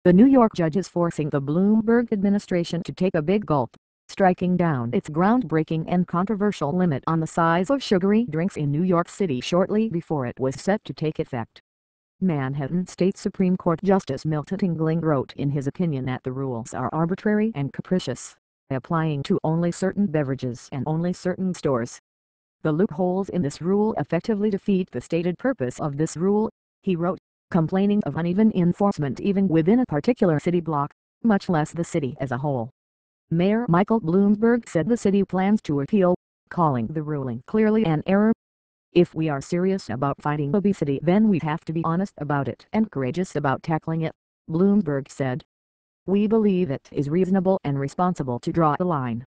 the New York judge is forcing the Bloomberg administration to take a big gulp, striking down its groundbreaking and controversial limit on the size of sugary drinks in New York City shortly before it was set to take effect. Manhattan State Supreme Court Justice Milton Tingling wrote in his opinion that the rules are arbitrary and capricious, applying to only certain beverages and only certain stores. The loopholes in this rule effectively defeat the stated purpose of this rule, he wrote, complaining of uneven enforcement even within a particular city block, much less the city as a whole. Mayor Michael Bloomberg said the city plans to appeal, calling the ruling clearly an error. If we are serious about fighting obesity, then we have to be honest about it and courageous about tackling it, Bloomberg said. We believe it is reasonable and responsible to draw the line.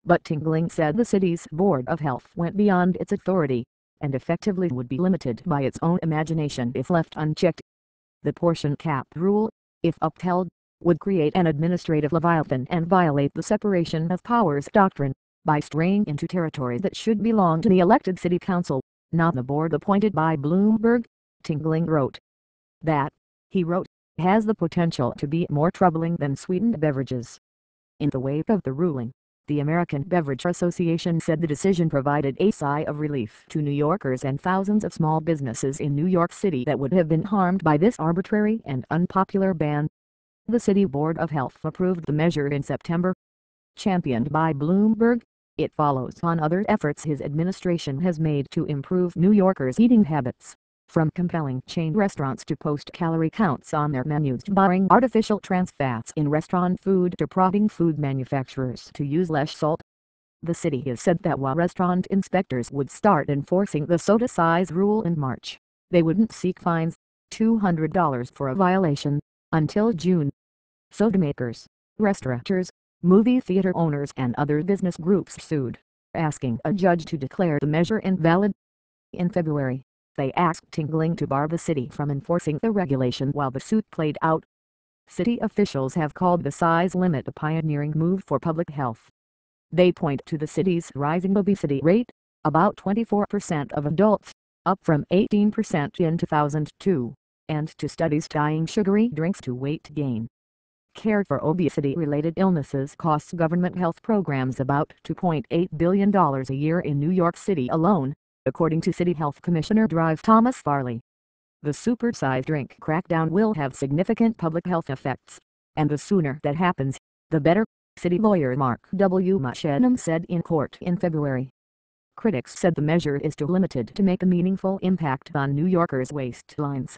But Tingling said the city's Board of Health went beyond its authority, and effectively would be limited by its own imagination if left unchecked. The portion cap rule, if upheld, would create an administrative leviathan and violate the separation of powers doctrine, by straying into territory that should belong to the elected city council, not the board appointed by Bloomberg, Tingling wrote. That, he wrote, has the potential to be more troubling than sweetened beverages. In the wake of the ruling, the American Beverage Association said the decision provided a sigh of relief to New Yorkers and thousands of small businesses in New York City that would have been harmed by this arbitrary and unpopular ban. The City Board of Health approved the measure in September. Championed by Bloomberg, it follows on other efforts his administration has made to improve New Yorkers' eating habits, from compelling chain restaurants to post calorie counts on their menus to barring artificial trans fats in restaurant food to prodding food manufacturers to use less salt. The city has said that while restaurant inspectors would start enforcing the soda size rule in March, they wouldn't seek fines, $200 for a violation, until June. Soda makers, restaurateurs, movie theater owners and other business groups sued, asking a judge to declare the measure invalid. In February, they asked Tingling to bar the city from enforcing the regulation while the suit played out. City officials have called the size limit a pioneering move for public health. They point to the city's rising obesity rate, about 24% of adults, up from 18% in 2002, and to studies tying sugary drinks to weight gain. Care for obesity-related illnesses costs government health programs about $2.8 billion a year in New York City alone, according to City Health Commissioner Drive Thomas Farley. The supersized drink crackdown will have significant public health effects, and the sooner that happens, the better, city lawyer Mark W. Mushenham said in court in February. Critics said the measure is too limited to make a meaningful impact on New Yorkers' waistlines.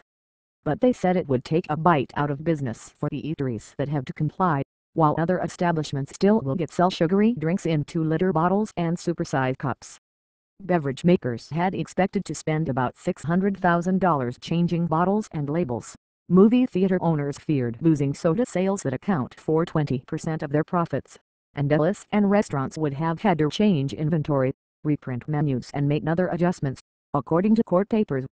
But they said it would take a bite out of business for the eateries that have to comply, while other establishments still will sell sugary drinks in 2-liter bottles and supersized cups. Beverage makers had expected to spend about $600,000 changing bottles and labels. Movie theater owners feared losing soda sales that account for 20% of their profits, and outlets and restaurants would have had to change inventory, reprint menus and make other adjustments, according to court papers.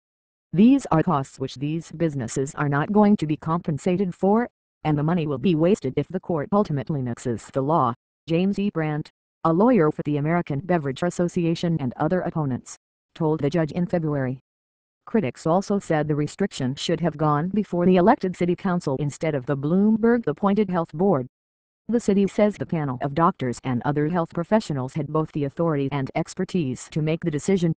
These are costs which these businesses are not going to be compensated for, and the money will be wasted if the court ultimately nixes the law, James E. Brandt, a lawyer for the American Beverage Association and other opponents, told the judge in February. Critics also said the restriction should have gone before the elected city council instead of the Bloomberg-appointed health board. The city says the panel of doctors and other health professionals had both the authority and expertise to make the decision,